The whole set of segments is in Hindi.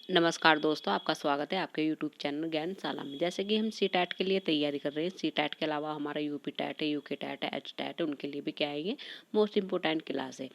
नमस्कार दोस्तों, आपका स्वागत है आपके यूट्यूब चैनल ज्ञानशाला में। जैसे कि हम सी टैट के लिए तैयारी कर रहे हैं। सी टैट के अलावा हमारा यूपी टैट है, यूके टैट है, एच टैट है, उनके लिए भी क्या है, ये मोस्ट इम्पोर्टेंट क्लास है।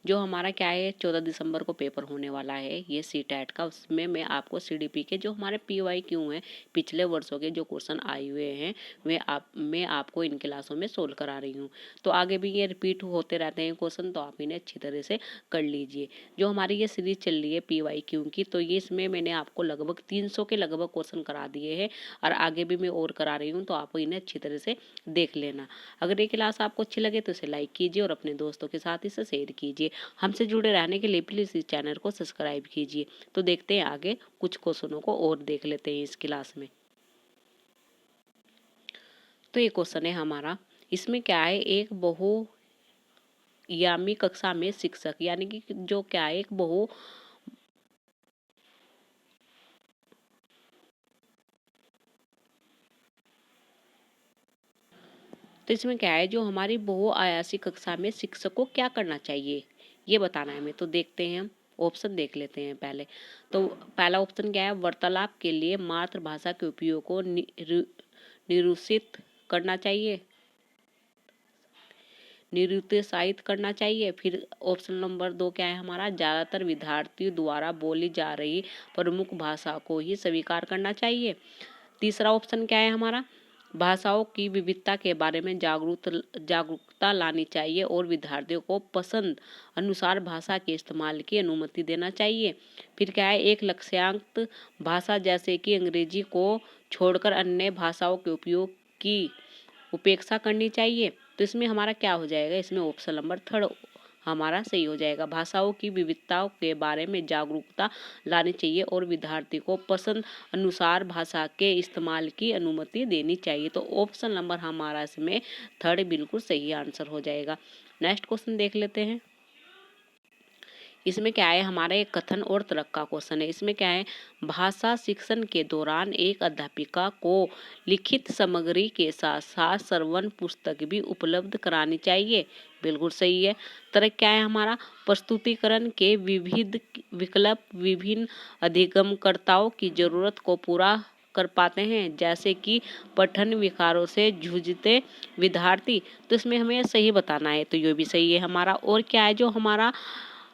जो हमारा क्या है 14 दिसंबर को पेपर होने वाला है ये सी टैट का। उसमें मैं आपको CDP के जो हमारे PYQ हैं, पिछले वर्षों के जो क्वेश्चन आए हुए हैं मैं आपको इन क्लासों में सोल्व करा रही हूँ। तो आगे भी ये रिपीट होते रहते हैं क्वेश्चन, तो आप इन्हें अच्छी तरह से कर लीजिए। जो हमारी ये सीरीज चल रही है PYQ की, तो ये इसमें मैंने आपको लगभग 300 के लगभग क्वेश्चन करा दिए हैं और आगे भी मैं और करा रही हूँ, तो आप इन्हें अच्छी तरह से देख लेना। अगर ये क्लास आपको अच्छी लगे तो इसे लाइक कीजिए और अपने दोस्तों के साथ इसे शेयर कीजिए। हमसे जुड़े रहने के लिए प्लीज इस चैनल को सब्सक्राइब कीजिए। तो देखते हैं आगे कुछ क्वेश्चनों को और देख लेते हैं इस क्लास में। तो ये क्वेश्चन है हमारा, इसमें क्या है, एक बहुयामी कक्षा में शिक्षक, यानी कि जो क्या है एक तो इसमें क्या है, जो हमारी बहुआयासी कक्षा में शिक्षक को क्या करना चाहिए ये बताना है हमें। तो देखते हैं, हम ऑप्शन देख लेते हैं पहले। तो पहला ऑप्शन क्या है, वार्तालाप के लिए मातृभाषा के उपयोग को निरुत्सित करना चाहिए, निरुत्साहित करना चाहिए। फिर ऑप्शन नंबर 2 क्या है हमारा, ज्यादातर विद्यार्थियों द्वारा बोली जा रही प्रमुख भाषा को ही स्वीकार करना चाहिए। तीसरा ऑप्शन क्या है हमारा, भाषाओं की विविधता के बारे में जागरूकता लानी चाहिए और विद्यार्थियों को पसंद अनुसार भाषा के इस्तेमाल की अनुमति देना चाहिए। फिर क्या है, एक लक्ष्यांक भाषा जैसे कि अंग्रेजी को छोड़कर अन्य भाषाओं के उपयोग की उपेक्षा करनी चाहिए। तो इसमें हमारा क्या हो जाएगा, इसमें ऑप्शन नंबर 3 हमारा सही हो जाएगा। भाषाओं की विविधताओं के बारे में जागरूकता लानी चाहिए और विद्यार्थी को पसंद अनुसार भाषा के इस्तेमाल की अनुमति देनी चाहिए। तो ऑप्शन नंबर हमारा इसमें 3 बिल्कुल सही आंसर हो जाएगा। नेक्स्ट क्वेश्चन देख लेते हैं। इसमें क्या है, हमारा एक कथन और तर्क का क्वेश्चन है। इसमें क्या है, भाषा शिक्षण के दौरान एक अध्यापिका को लिखित सामग्री के साथ साथ श्रवण पुस्तक भी उपलब्ध करानी चाहिए। बिल्कुल सही है। तर्क क्या है हमारा, प्रस्तुतिकरण के विविध विकल्प विभिन्न अधिगमकर्ताओं की जरूरत को पूरा कर पाते हैं, जैसे कि पठन विकारों से जूझते विद्यार्थी। तो इसमें हमें सही बताना है, तो ये भी सही है हमारा। और क्या है, जो हमारा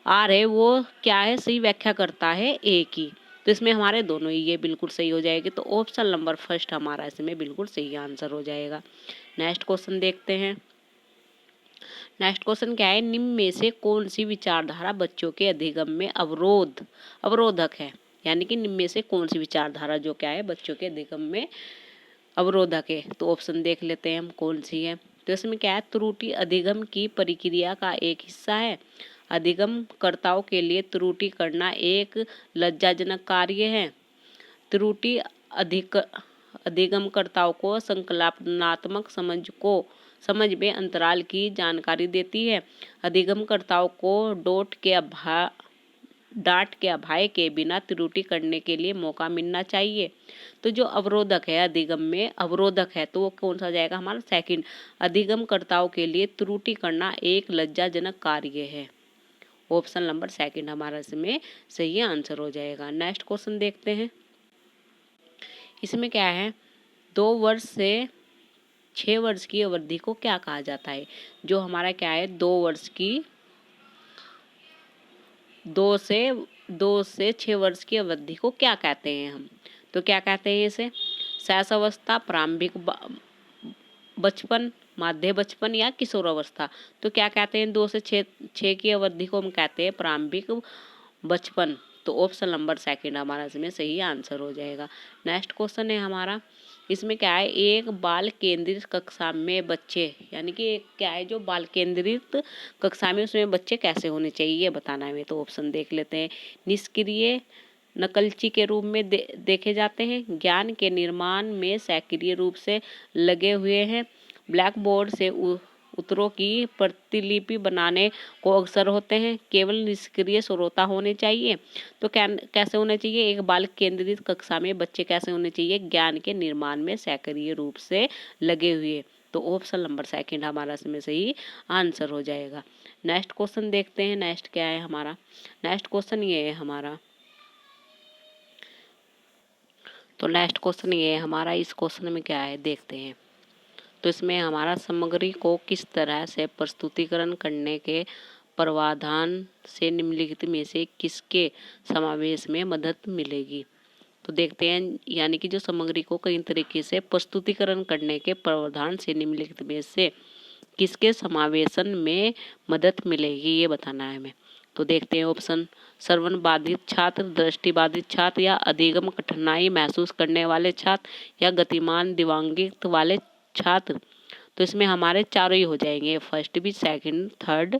आर है वो क्या है, सही व्याख्या करता है ए की। तो इसमें हमारे दोनों ही ये बिल्कुल सही हो जाएगी। तो ऑप्शन नंबर फर्स्ट हमारा इसमें बिल्कुल सही आंसर हो जाएगा। नेक्स्ट क्वेश्चन देखते हैं। नेक्स्ट क्वेश्चन क्या है, निम्न में से कौन सी विचारधारा बच्चों के अधिगम में अवरोधक है, यानी कि निम्न में से कौन सी विचारधारा जो क्या है बच्चों के अधिगम में अवरोधक है। तो ऑप्शन देख लेते हैं हम कौन सी है। तो इसमें क्या है, त्रुटि अधिगम की प्रक्रिया का एक हिस्सा है। अधिगमकर्ताओं के लिए त्रुटि करना एक लज्जाजनक कार्य है। त्रुटि अधिगमकर्ताओं को संकल्पनात्मक समझ में अंतराल की जानकारी देती है। अधिगमकर्ताओं को डांट के अभय के बिना त्रुटि करने के लिए मौका मिलना चाहिए। तो जो अवरोधक है, अधिगम में अवरोधक है, तो वो कौन सा जाएगा हमारा सेकंड। अधिगमकर्ताओं के लिए त्रुटि करना एक लज्जाजनक कार्य है। ऑप्शन नंबर सेकंड हमारा इसमें सही आंसर हो जाएगा। नेक्स्ट क्वेश्चन देखते हैं। इसमें क्या है, 2 वर्ष से 6 वर्ष की अवधि को क्या कहा जाता है। जो हमारा क्या है, 2 से 6 वर्ष की अवधि को क्या कहते हैं हम। तो क्या कहते हैं इसे, शैशवावस्था, प्रारंभिक बचपन, मध्य बचपन या किशोरावस्था। तो क्या कहते हैं, 2 से 6 की अवधि को हम कहते हैं प्रारंभिक बचपन। तो ऑप्शन नंबर सेकंड हमारा इसमें सही आंसर हो जाएगा। नेक्स्ट क्वेश्चन है हमारा, इसमें क्या है, एक बाल केंद्रित कक्षा में बच्चे, यानी कि क्या है, जो बाल केंद्रित कक्षा में उसमें बच्चे कैसे होने चाहिए ये बताना है हमें। तो ऑप्शन देख लेते हैं। निष्क्रिय नकलची के रूप में देखे जाते हैं, ज्ञान के निर्माण में सक्रिय रूप से लगे हुए हैं, ब्लैक बोर्ड से उत्तरों की प्रतिलिपि बनाने को अवसर होते हैं, केवल निष्क्रिय श्रोता होने चाहिए। तो कैसे होने चाहिए, एक बाल केंद्रित कक्षा में बच्चे कैसे होने चाहिए, ज्ञान के निर्माण में सक्रिय रूप से लगे हुए। तो ऑप्शन नंबर सेकंड हमारा इसमें सही आंसर हो जाएगा। नेक्स्ट क्वेश्चन देखते हैं। नेक्स्ट क्या है हमारा, नेक्स्ट क्वेश्चन ये है हमारा, तो नेक्स्ट क्वेश्चन ये है हमारा, इस क्वेश्चन में क्या है देखते हैं। तो इसमें हमारा सामग्री को किस तरह से प्रस्तुतिकरण करने के प्रावधान से निम्नलिखित में से किसके समावेश में मदद मिलेगी। तो देखते हैं, यानी कि जो सामग्री को कई तरीके से प्रस्तुतिकरण करने के प्रावधान से निम्नलिखित में से किसके समावेशन में मदद मिलेगी, ये बताना है हमें। तो देखते हैं ऑप्शन, श्रवण बाधित छात्र, दृष्टि बाधित छात्र, या अधिगम कठिनाई महसूस करने वाले छात्र, या गतिमान दिव्यांगित वाले छात्र। तो इसमें हमारे चारों ही हो जाएंगे, फर्स्ट भी, सेकंड, थर्ड,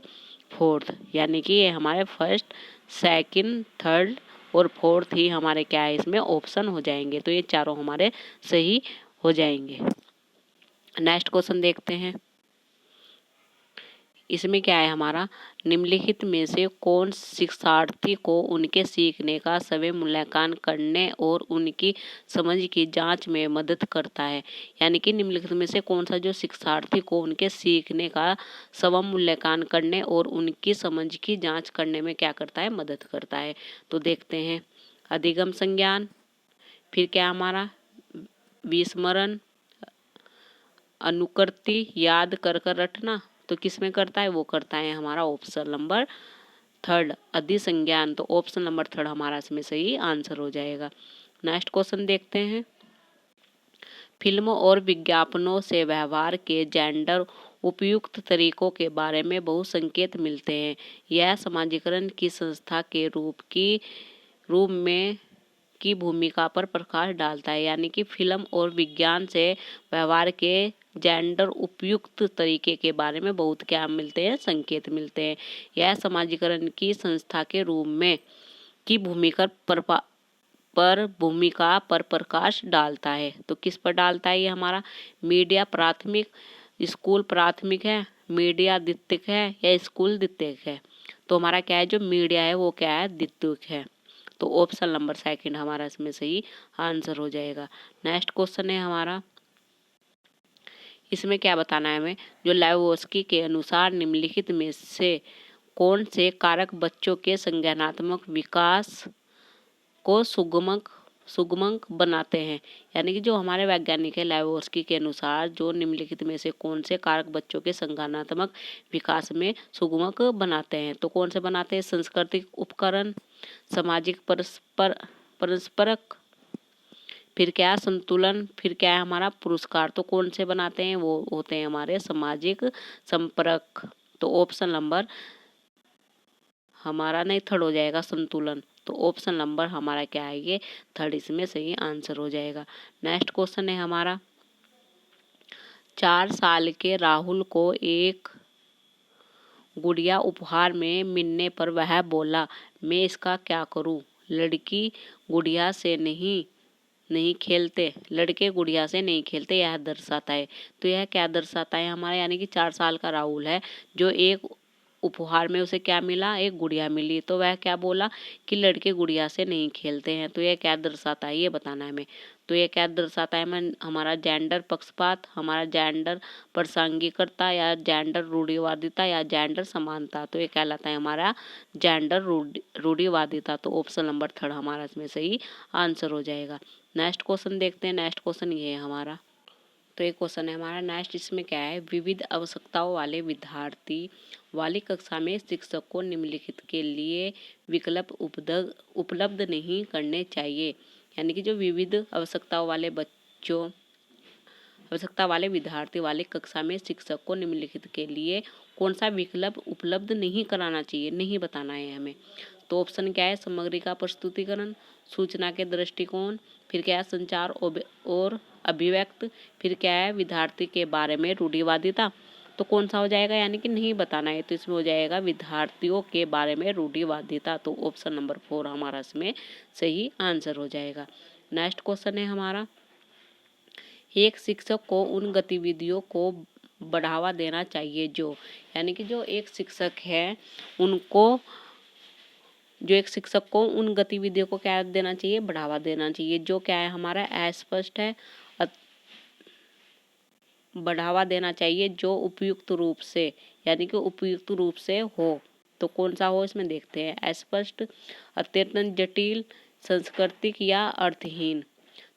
फोर्थ, यानी कि ये हमारे फर्स्ट, सेकंड, थर्ड और फोर्थ ही हमारे क्या है इसमें ऑप्शन हो जाएंगे। तो ये चारों हमारे सही हो जाएंगे। नेक्स्ट क्वेश्चन देखते हैं, इसमें क्या है हमारा, निम्नलिखित में से कौन शिक्षार्थी को उनके सीखने का स्वयं मूल्यांकन करने और उनकी समझ की जांच में मदद करता है। यानी कि निम्नलिखित में से कौन सा जो शिक्षार्थी को उनके सीखने का स्वयं मूल्यांकन करने और उनकी समझ की जांच करने में क्या करता है, मदद करता है। तो देखते हैं, अधिगम संज्ञान, फिर क्या हमारा विस्मरण, अनुकृति, याद कर कर रटना। तो किस में करता है, वो करता है हमारा ऑप्शन नंबर थर्ड, अधिसंज्ञान। तो ऑप्शन नंबर थर्ड हमारा इसमें सही आंसर हो जाएगा। नेक्स्ट क्वेश्चन देखते हैं, फिल्मों और विज्ञापनों से व्यवहार के जेंडर उपयुक्त तरीकों के बारे में बहुत संकेत मिलते हैं। यह समाजीकरण की संस्था के रूप में की भूमिका पर प्रकाश डालता है। यानी कि फिल्म और विज्ञान से व्यवहार के जेंडर उपयुक्त तरीके के बारे में बहुत क्या मिलते हैं, संकेत मिलते हैं। यह समाजीकरण की संस्था के रूप में की भूमिका पर प्रकाश डालता है। तो किस पर डालता है ये हमारा, मीडिया प्राथमिक, स्कूल प्राथमिक है, मीडिया द्वितीयक है, या स्कूल द्वितीयक है। तो हमारा क्या है, जो मीडिया है वो क्या है, द्वितीयक है। तो ऑप्शन नंबर सेकंड हमारा इसमें सही आंसर हो जाएगा। नेक्स्ट क्वेश्चन है हमारा, इसमें क्या बताना है हमें, जो लेवियोस्की के अनुसार निम्नलिखित में से कौन से कारक बच्चों के संज्ञानात्मक विकास को सुगमक बनाते हैं। यानी कि जो हमारे वैज्ञानिक है लेवियोस्की के अनुसार जो निम्नलिखित में से कौन से कारक बच्चों के संज्ञानात्मक विकास में सुगमक बनाते हैं। तो कौन से बनाते हैं, सांस्कृतिक उपकरण, सामाजिक परस्परक, फिर क्या संतुलन, फिर क्या है हमारा पुरस्कार। तो कौन से बनाते हैं, वो होते हैं हमारे सामाजिक संपर्क। तो ऑप्शन नंबर हमारा नहीं, थर्ड हो जाएगा संतुलन। तो ऑप्शन नंबर हमारा क्या है, ये थर्ड इसमें सही आंसर हो जाएगा। नेक्स्ट क्वेश्चन है हमारा, 4 साल के राहुल को एक गुड़िया उपहार में मिलने पर वह बोला, मैं इसका क्या करूं। लड़की गुड़िया से नहीं खेलते, लड़के गुड़िया से नहीं खेलते, यह दर्शाता है। तो यह क्या दर्शाता है हमारा, यानी कि 4 साल का राहुल है, जो एक उपहार में उसे क्या मिला, एक गुड़िया मिली। तो वह क्या बोला कि लड़के गुड़िया से नहीं खेलते हैं। तो यह क्या दर्शाता है, ये बताना है हमें। तो यह क्या दर्शाता है हमारा जेंडर पक्षपात, हमारा जेंडर प्रासंगिकता, या जेंडर रूढ़िवादिता, या जेंडर समानता। तो ये कहलाता है हमारा जेंडर रूढ़िवादिता। तो ऑप्शन नंबर थर्ड हमारा इसमें सही आंसर हो जाएगा। नेक्स्ट क्वेश्चन देखते हैं, नेक्स्ट क्वेश्चन ये है हमारा। तो एक क्वेश्चन है हमारा नेक्स्ट, इसमें क्या है, विविध आवश्यकताओं वाले विद्यार्थी वाली कक्षा में शिक्षक को निम्नलिखित के लिए विकल्प उपलब्ध नहीं करने चाहिए। यानी कि जो विविध आवश्यकताओं वाले विद्यार्थी वाले कक्षा में शिक्षक को निम्नलिखित के लिए कौन सा विकल्प उपलब्ध नहीं कराना चाहिए, नहीं बताना है हमें। तो ऑप्शन क्या है, सामग्री का प्रस्तुतिकरण, सूचना के दृष्टिकोण, फिर क्या है संचार और अभिव्यक्त, फिर क्या है विद्यार्थी के बारे में रूढ़िवादिता। तो कौन सा हो जाएगा, यानी कि नहीं बताना है। तो इसमें हो जाएगा विद्यार्थियों के बारे में रूढ़िवादिता। तो ऑप्शन नंबर 4 हमारा इसमें सही आंसर हो जाएगा। नेक्स्ट क्वेश्चन है हमारा, एक शिक्षक को उन गतिविधियों को बढ़ावा देना चाहिए जो, यानी कि जो एक शिक्षक है एक शिक्षक को उन गतिविधियों को क्या देना चाहिए, बढ़ावा देना चाहिए, जो क्या है हमारा अस्पष्ट है, बढ़ावा देना चाहिए जो उपयुक्त रूप से, यानी कि उपयुक्त रूप से हो। तो कौन सा हो इसमें देखते हैं, अस्पष्ट, अत्यंत जटिल, सांस्कृतिक, या अर्थहीन।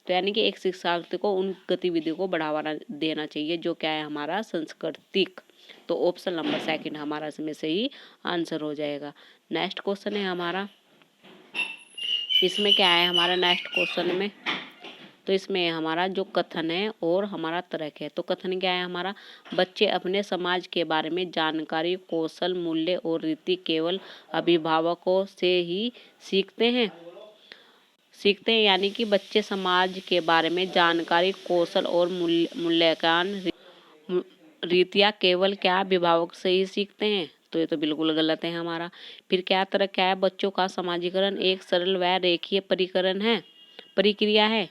तो यानी कि एक शिक्षार्थी को उन गतिविधियों को बढ़ावा देना चाहिए जो क्या है हमारा सांस्कृतिक। तो ऑप्शन नंबर सेकंड हमारा इसमें सही आंसर हो जाएगा। नेक्स्ट क्वेश्चन है हमारा, इसमें क्या है हमारा नेक्स्ट क्वेश्चन में, तो इसमें हमारा जो कथन है और हमारा तर्क है। तो कथन क्या है हमारा, बच्चे अपने समाज के बारे में जानकारी, कौशल, मूल्य और रीति केवल अभिभावकों से ही सीखते हैं। यानी कि बच्चे समाज के बारे में जानकारी, कौशल और मूल्यांकन रीतियाँ केवल क्या अभिभावक से ही सीखते हैं। तो ये तो बिल्कुल गलत है हमारा। फिर क्या तर्क क्या है, बच्चों का समाजीकरण एक सरल व रेखीय प्रक्रिया है।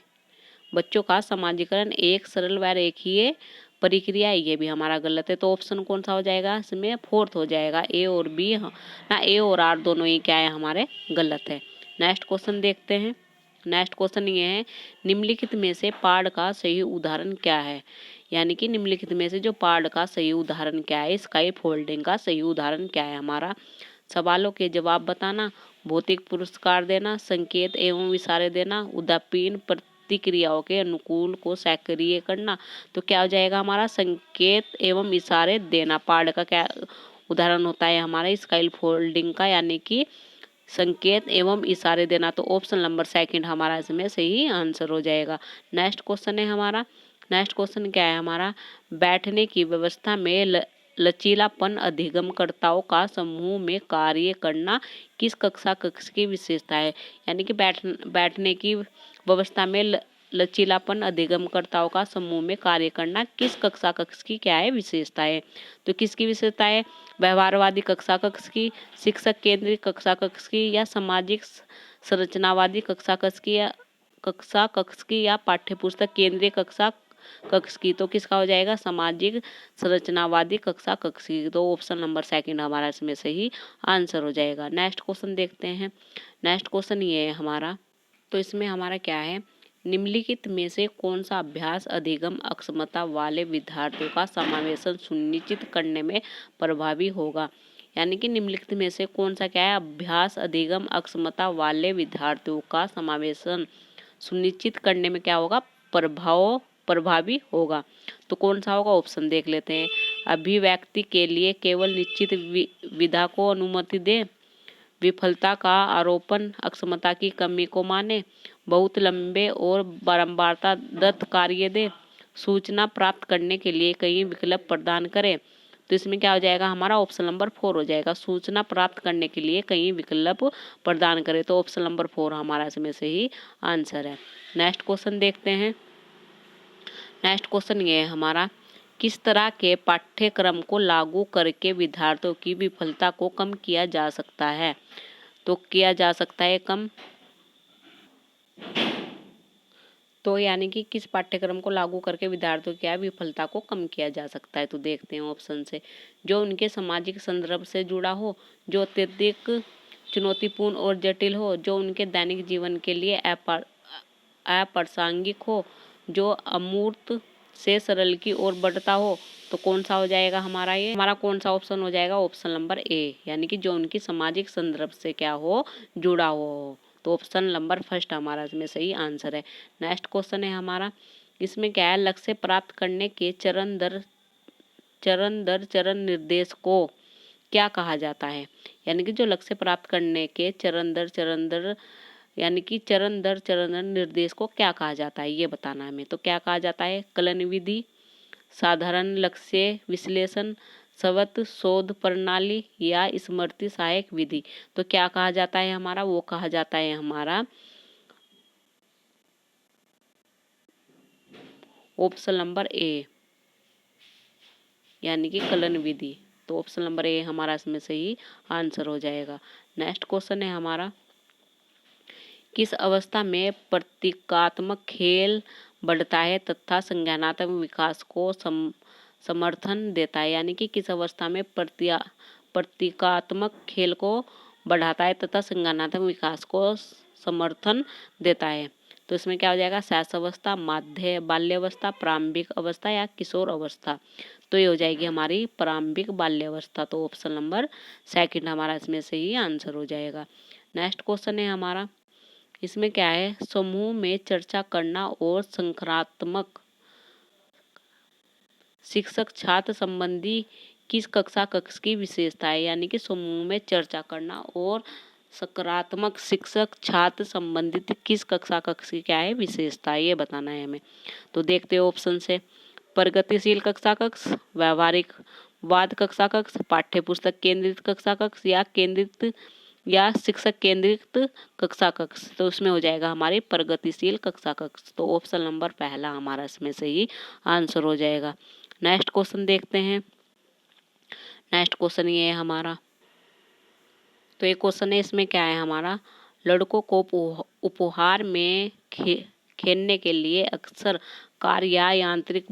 बच्चों का समाजीकरण एक सरल व रेखीय प्रक्रिया है, ये भी हमारा गलत है। तो ऑप्शन कौन सा हो जाएगा इसमें, फोर्थ हो जाएगा। ए और बी ना, ए और आर दोनों ही क्या है हमारे गलत है। नेक्स्ट क्वेश्चन देखते हैं। नेक्स्ट क्वेश्चन ये है, निम्नलिखित में से पाठ का सही उदाहरण क्या है। यानी कि निम्नलिखित में से जो पाठ का सही उदाहरण क्या है, स्काई फोल्डिंग का सही उदाहरण क्या है हमारा, सवालों के जवाब बताना, भौतिक पुरस्कार देना, संकेत एवं इशारे देना, उदासीन प्रतिक्रियाओं के अनुकूल को सक्रिय करना। तो क्या हो जाएगा हमारा, संकेत एवं इशारे देना। पाठ का क्या उदाहरण होता है हमारा स्काई फोल्डिंग का, यानी कि संकेत एवं इशारे देना। तो ऑप्शन नंबर सेकंड हमारा इसमें सही आंसर हो जाएगा। नेक्स्ट क्वेश्चन है हमारा, नेक्स्ट क्वेश्चन क्या है हमारा, बैठने की व्यवस्था में लचीलापन अधिगमकर्ताओं का समूह में कार्य करना किस कक्ष की विशेषता है। यानी कि बैठने की व्यवस्था में लचीलापन अधिगमकर्ताओं का समूह में कार्य करना किस कक्ष की क्या है विशेषता है। तो किसकी विशेषता है, व्यवहारवादी कक्ष की, शिक्षक केंद्रित कक्ष की, या सामाजिक संरचनावादी कक्ष की, या पाठ्यपुस्तक केंद्रीय कक्ष की। तो किसका हो जाएगा, सामाजिक संरचनावादी कक्ष की। तो ऑप्शन नंबर सेकंड हमारा इसमें सही आंसर हो जाएगा। नेक्स्ट क्वेश्चन देखते हैं। नेक्स्ट क्वेश्चन ये है हमारा, तो इसमें हमारा क्या है, निम्नलिखित में से कौन सा अभ्यास अधिगम अक्षमता वाले विद्यार्थियों का समावेशन सुनिश्चित करने में प्रभावी होगा। यानी कि निम्नलिखित में से कौन सा क्या है, अभ्यास अधिगम अक्षमता वाले विद्यार्थियों का समावेशन सुनिश्चित करने में क्या होगा, प्रभावी होगा। तो कौन सा होगा, ऑप्शन देख लेते हैं। अभिव्यक्ति के लिए केवल निश्चित विधा को अनुमति दें, विफलता का आरोपण अक्षमता की कमी को माने, बहुत लंबे और बारंबारता दत्त कार्य दे, सूचना प्राप्त करने के लिए कई विकल्प प्रदान करें। तो इसमें क्या हो जाएगा हमारा, ऑप्शन नंबर 4 हो जाएगा, सूचना प्राप्त करने के लिए कई विकल्प प्रदान करें। तो ऑप्शन नंबर 4 हमारा इसमें सही आंसर है। नेक्स्ट क्वेश्चन देखते हैं। नेक्स्ट क्वेश्चन ये है हमारा, किस तरह के पाठ्यक्रम को लागू करके विद्यार्थियों की विफलता को कम किया जा सकता है। तो किया जा सकता है कम, तो यानी कि किस पाठ्यक्रम को लागू करके विद्यार्थियों की विफलता को कम किया जा सकता है। तो देखते हैं ऑप्शन से, जो उनके सामाजिक संदर्भ से जुड़ा हो, जो अत्यधिक चुनौतीपूर्ण और जटिल हो, जो उनके दैनिक जीवन के लिए अप्रासंगिक हो, जो अमूर्त से सरल की ओर बढ़ता हो। तो कौन सा हो जाएगा हमारा, ये हमारा कौन सा ऑप्शन हो जाएगा, ऑप्शन नंबर ए, यानी कि जो उनकी सामाजिक संदर्भ से क्या हो, जुड़ा हो। तो ऑप्शन नंबर फर्स्ट हमारा इसमें सही आंसर है। नेक्स्ट क्वेश्चन है हमारा, इसमें क्या है, लक्ष्य प्राप्त करने के चरण दर चरण निर्देश को क्या कहा जाता है। यानी कि जो लक्ष्य प्राप्त करने के चरण दर यानी कि चरण दर निर्देश को क्या कहा जाता है, ये बताना हमें। तो क्या कहा जाता है, कलन विधि, साधारण लक्ष्य विश्लेषण, स्वत शोध प्रणाली, या स्मृति सहायक विधि। तो क्या कहा जाता है हमारा, वो कहा जाता है हमारा ऑप्शन नंबर ए, यानी कि कलन विधि। तो ऑप्शन नंबर ए हमारा इसमें सही आंसर हो जाएगा। नेक्स्ट क्वेश्चन है हमारा, किस अवस्था में प्रतीकात्मक खेल बढ़ता है तथा संज्ञानात्मक विकास को समर्थन देता है। यानी कि किस अवस्था में प्रतीकात्मक खेल को बढ़ाता है तथा संज्ञानात्मक विकास को समर्थन देता है। तो इसमें क्या हो जाएगा, शैशवावस्था, माध्य बाल्यावस्था, प्रारंभिक अवस्था, या किशोर अवस्था। तो ये हो जाएगी हमारी प्रारंभिक बाल्यावस्था। तो ऑप्शन नंबर सेकंड हमारा इसमें से ही आंसर हो जाएगा। नेक्स्ट क्वेश्चन है हमारा, इसमें क्या है, समूह में चर्चा करना और संक्रात्मक शिक्षक छात्र संबंधी किस कक्षा कक्ष की विशेषता है, यानी कि समूह में चर्चा करना और सकारात्मक शिक्षक छात्र संबंधित किस कक्षा कक्ष की क्या है विशेषता, ये बताना है हमें। तो देखते हैं ऑप्शन से, प्रगतिशील कक्षा कक्ष, व्यवहारिक वाद कक्षा कक्ष, पाठ्य पुस्तक केंद्रित कक्षा कक्ष या केंद्रित या शिक्षक केंद्रित कक्षा कक्ष। तो उसमें हो जाएगा हमारी प्रगतिशील कक्षा कक्ष। तो ऑप्शन नंबर पहला हमारा इसमें सही आंसर हो जाएगा। नेक्स्ट क्वेश्चन देखते हैं। नेक्स्ट क्वेश्चन ये है हमारा, तो एक क्वेश्चन है, इसमें क्या है हमारा, लड़कों को उपहार में खेलने के लिए अक्सर कार या यांत्रिक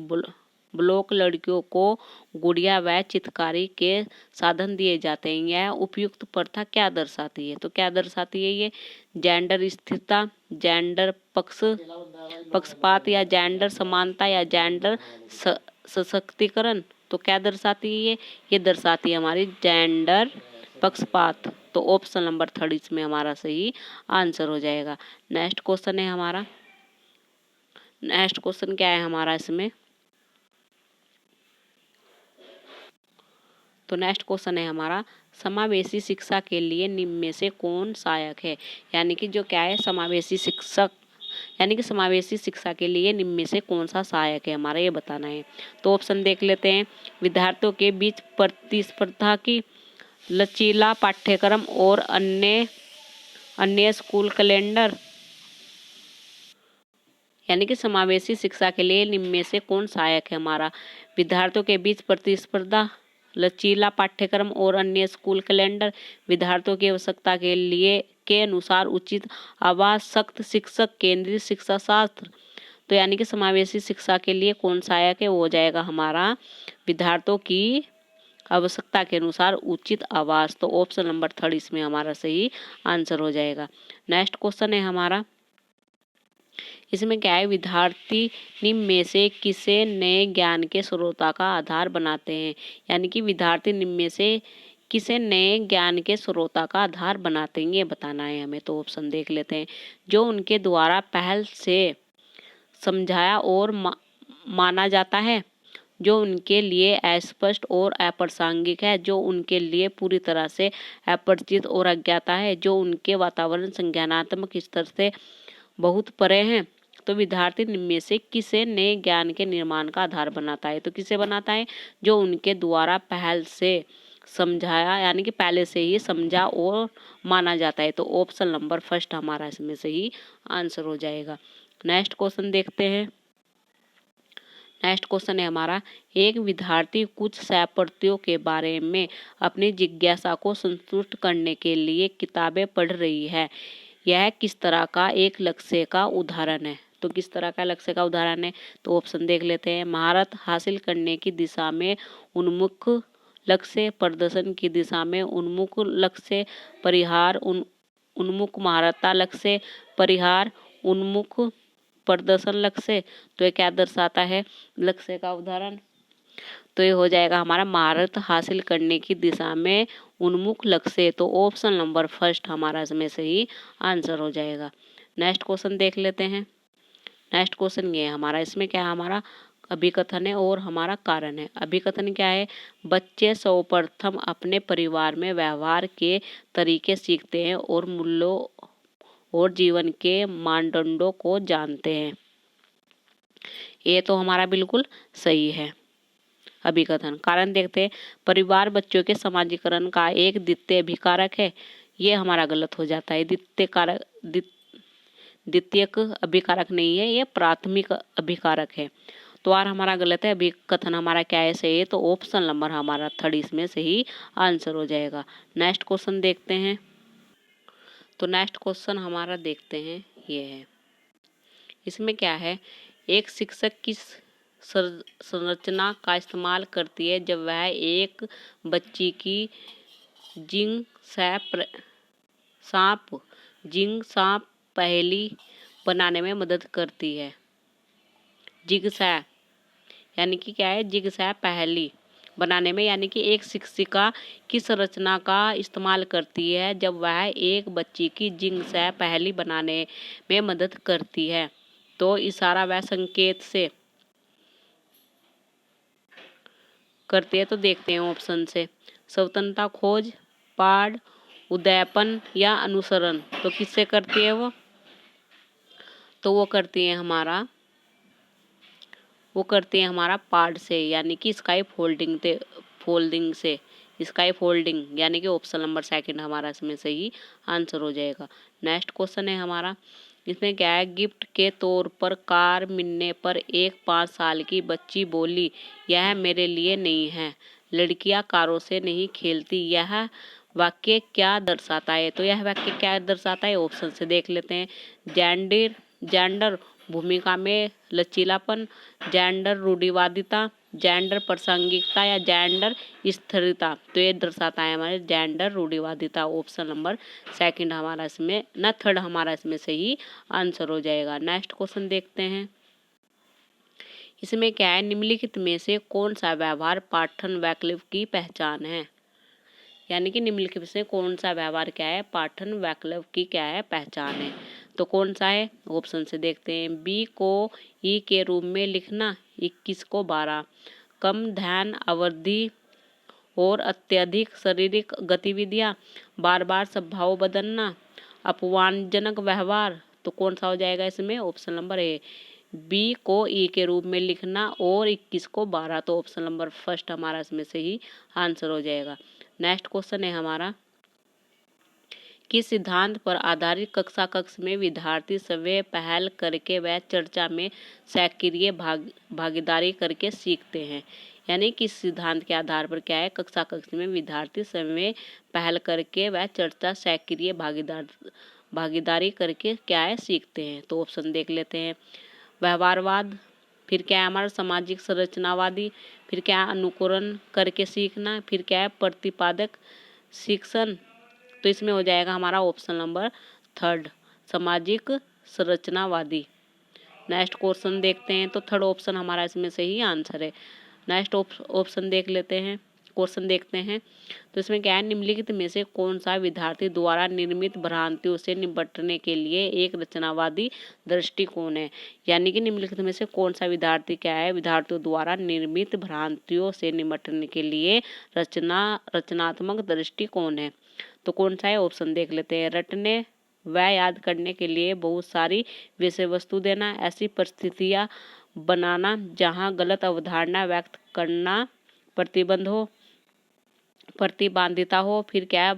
ब्लॉक, लड़कियों को गुड़िया व चित्रकारी के साधन दिए जाते हैं। यह उपयुक्त प्रथा क्या दर्शाती है? तो क्या दर्शाती है ये, जेंडर स्थिरता, जेंडर पक्षपात या जेंडर समानता या जेंडर सशक्तिकरण। तो क्या दर्शाती है ये दर्शाती है हमारी जेंडर पक्षपात। तो ऑप्शन नंबर 3 इसमें हमारा सही आंसर हो जाएगा। नेक्स्ट क्वेश्चन है हमारा, नेक्स्ट क्वेश्चन क्या है हमारा इसमें, तो नेक्स्ट क्वेश्चन है हमारा, समावेशी शिक्षा के लिए निम्न में से कौन सहायक है? यानी कि जो क्या है, समावेशी शिक्षक यानी कि समावेशी शिक्षा के लिए निम्न में से कौन सा सहायक है हमारा, ये बताना है। तो ऑप्शन देख लेते हैं, विद्यार्थियों के बीच प्रतिस्पर्धा की, लचीला पाठ्यक्रम और अन्य स्कूल कैलेंडर। यानी कि समावेशी शिक्षा के लिए निम्न में से कौन सहायक है हमारा, विद्यार्थियों के बीच प्रतिस्पर्धा, लचीला पाठ्यक्रम और अन्य स्कूल कैलेंडर, विद्यार्थियों की आवश्यकता के लिए के अनुसार उचित आवास, सख्त शिक्षक केंद्रित शिक्षा शास्त्र। तो यानी कि समावेशी शिक्षा के लिए कौन सहायक है, वो हो जाएगा हमारा विद्यार्थियों की आवश्यकता के अनुसार उचित आवास। तो ऑप्शन नंबर 3 इसमें हमारा सही आंसर हो जाएगा। नेक्स्ट क्वेश्चन है हमारा, इसमें क्या है, विद्यार्थी निम्न में से किसे नए ज्ञान के स्रोता का आधार बनाते हैं? यानी कि विद्यार्थी निम्न में से किसे नए ज्ञान के स्रोता का आधार बनाते हैं, ये बताना है हमें। तो ऑप्शन देख लेते हैं, जो उनके द्वारा पहल से समझाया और माना जाता है, जो उनके लिए अस्पष्ट और अप्रासंगिक है, जो उनके लिए पूरी तरह से अपरिचित और अज्ञाता है, जो उनके वातावरण संज्ञानात्मक स्तर से बहुत परे हैं। तो विद्यार्थी निम्न में से किसे नए ज्ञान के निर्माण का आधार बनाता है? तो किसे बनाता है, जो उनके द्वारा पहल से समझाया, यानी कि पहले से ही समझा और माना जाता है। तो ऑप्शन नंबर 1 हमारा इसमें सही आंसर हो जाएगा। नेक्स्ट क्वेश्चन देखते हैं। नेक्स्ट क्वेश्चन है हमारा, एक विद्यार्थी कुछ सहपाठियों के बारे में अपनी जिज्ञासा को संतुष्ट करने के लिए किताबें पढ़ रही है, यह किस तरह का एक लक्ष्य का उदाहरण है? तो किस तरह का लक्ष्य का उदाहरण है? तो ऑप्शन देख लेते हैं, महारत हासिल करने की दिशा में उन्मुख लक्ष्य, प्रदर्शन की दिशा में उन्मुख लक्ष्य, परिहार उन्मुख महारता लक्ष्य, परिहार उन्मुख प्रदर्शन लक्ष्य। तो ये क्या दर्शाता है लक्ष्य का उदाहरण? तो ये हो जाएगा हमारा महारत हासिल करने की दिशा में उन्मुख लक्ष्य। तो ऑप्शन नंबर 1 हमारा इसमें सही आंसर हो जाएगा। नेक्स्ट क्वेश्चन देख लेते हैं। नेक्स्ट क्वेश्चन ये है हमारा, इसमें क्या है हमारा, अभिकथन है और हमारा कारण है। अभिकथन क्या है, बच्चे सर्वप्रथम अपने परिवार में व्यवहार के तरीके सीखते हैं और मूल्यों और जीवन के मानदंडों को जानते हैं। ये तो हमारा बिल्कुल सही है अभिकथन। कारण देखते हैं, परिवार बच्चों के समाजीकरण का एक द्वितीय अभिकारक है। ये हमारा गलत हो जाता है, द्वितीयक अभिकारक नहीं है, ये प्राथमिक अभिकारक है। तो आर हमारा गलत है, अभिकथन हमारा क्या है सही है। तो ऑप्शन नंबर हमारा 3 इसमें सही आंसर हो जाएगा। नेक्स्ट क्वेश्चन देखते हैं। तो नेक्स्ट क्वेश्चन हमारा देखते हैं, ये है, इसमें क्या है, एक शिक्षक किस संरचना का इस्तेमाल करती है जब वह एक बच्ची की जिंग सांप पहेली बनाने में मदद करती है? जिग सैप यानी कि क्या है, जिग सैप पहेली बनाने में, यानी कि एक शिक्षिका किस रचना का इस्तेमाल करती है जब वह एक बच्ची की जिज्ञासा पहेली बनाने में मदद करती है? तो इशारा व संकेत से करती है। तो देखते हैं ऑप्शन से। स्वतंत्रता खोज, पाठ, उद्दीपन या अनुसरण। तो किससे करती है वो? तो वो करती है हमारा पार्ट से, यानी कि स्काई फोल्डिंग से। स्काई फोल्डिंग यानी कि ऑप्शन नंबर सेकंड हमारा इसमें सही आंसर हो जाएगा। नेक्स्ट क्वेश्चन है हमारा, इसमें क्या है? गिफ्ट के तौर पर कार मिलने पर एक 5 साल की बच्ची बोली, यह मेरे लिए नहीं है, लड़कियां कारों से नहीं खेलती। यह वाक्य क्या दर्शाता है? तो यह वाक्य क्या दर्शाता है? ऑप्शन से देख लेते हैं। जेंडर भूमिका में लचीलापन, जेंडर रूढ़िवादिता, जेंडर प्रासंगिकता या जेंडर स्थिरता। तो ये दर्शाता है हमारे जेंडर रूढ़िवादिता। ऑप्शन नंबर सेकंड हमारा इसमें न थर्ड हमारा इसमें सही आंसर हो जाएगा। नेक्स्ट क्वेश्चन देखते हैं। इसमें क्या है? निम्नलिखित में से कौन सा व्यवहार पाठन वैकल्पिक की पहचान है? यानी कि निम्नलिखित से कौन सा व्यवहार क्या है? पाठन वैकल्पिक की क्या है? पहचान है। तो कौन सा है? ऑप्शन से देखते हैं। बी को ई के रूप में लिखना, 21 को 12, कम ध्यान अवधि और अत्यधिक शारीरिक गतिविधियां, बार बार स्वभाव बदलना, अपमानजनक व्यवहार। तो कौन सा हो जाएगा इसमें? Option number A. बी को ई के रूप में लिखना और 21 को 12। तो ऑप्शन नंबर फर्स्ट हमारा इसमें से ही आंसर हो जाएगा। नेक्स्ट क्वेश्चन है हमारा, किस सिद्धांत पर आधारित कक्ष में विद्यार्थी स्वयं पहल करके व चर्चा में सक्रिय भागीदारी करके सीखते हैं? यानी किस सिद्धांत के आधार पर क्या है? कक्ष में विद्यार्थी स्वयं पहल करके व चर्चा सक्रिय भागीदारी करके क्या है? सीखते हैं। तो ऑप्शन देख लेते हैं। व्यवहारवाद, फिर क्या है हमारा सामाजिक संरचनावादी, फिर क्या है अनुकरण करके सीखना, फिर क्या है प्रतिपादक शिक्षण। तो इसमें हो जाएगा हमारा ऑप्शन नंबर थर्ड, सामाजिक संरचनावादी। नेक्स्ट क्वेश्चन देखते हैं। तो थर्ड ऑप्शन हमारा इसमें सही आंसर है। नेक्स्ट ऑप्शन देख लेते हैं, क्वेश्चन देखते हैं। तो इसमें क्या है? निम्नलिखित में से कौन सा विद्यार्थी द्वारा निर्मित भ्रांतियों से निपटने के लिए एक रचनावादी दृष्टिकोण है? यानी कि निम्नलिखित में से कौन सा विद्यार्थी क्या है? विद्यार्थियों द्वारा निर्मित भ्रांतियों से निपटने के लिए रचनात्मक दृष्टिकोण है। तो कौन सा है? ऑप्शन देख लेते हैं। रटने व याद करने के लिए बहुत सारी विषय वस्तु देना, ऐसी परिस्थितियां बनाना जहां गलत अवधारणा व्यक्त करना प्रतिबंधिता हो, फिर क्या है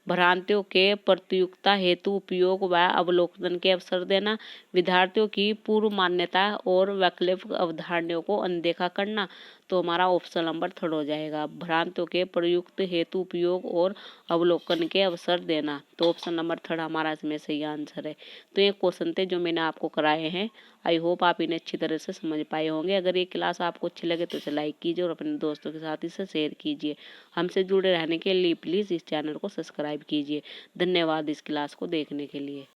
भ्रांतियों के प्रतियुक्ता हेतु उपयोग व अवलोकन के अवसर देना, विद्यार्थियों की पूर्व मान्यता और वैकल्पिक अवधारणाओं को अनदेखा करना। तो हमारा ऑप्शन नंबर थर्ड हो जाएगा, भ्रांतियों के प्रयुक्त हेतु उपयोग और अवलोकन के अवसर देना। तो ऑप्शन नंबर थर्ड हमारा इसमें सही आंसर है। तो ये क्वेश्चन थे जो मैंने आपको कराए हैं। आई होप आप इन्हें अच्छी तरह से समझ पाए होंगे। अगर ये क्लास आपको अच्छी लगे तो इसे लाइक कीजिए और अपने दोस्तों के साथ इसे शेयर कीजिए। हमसे जुड़े रहने के लिए प्लीज़ इस चैनल को सब्सक्राइब कीजिए। धन्यवाद इस क्लास को देखने के लिए।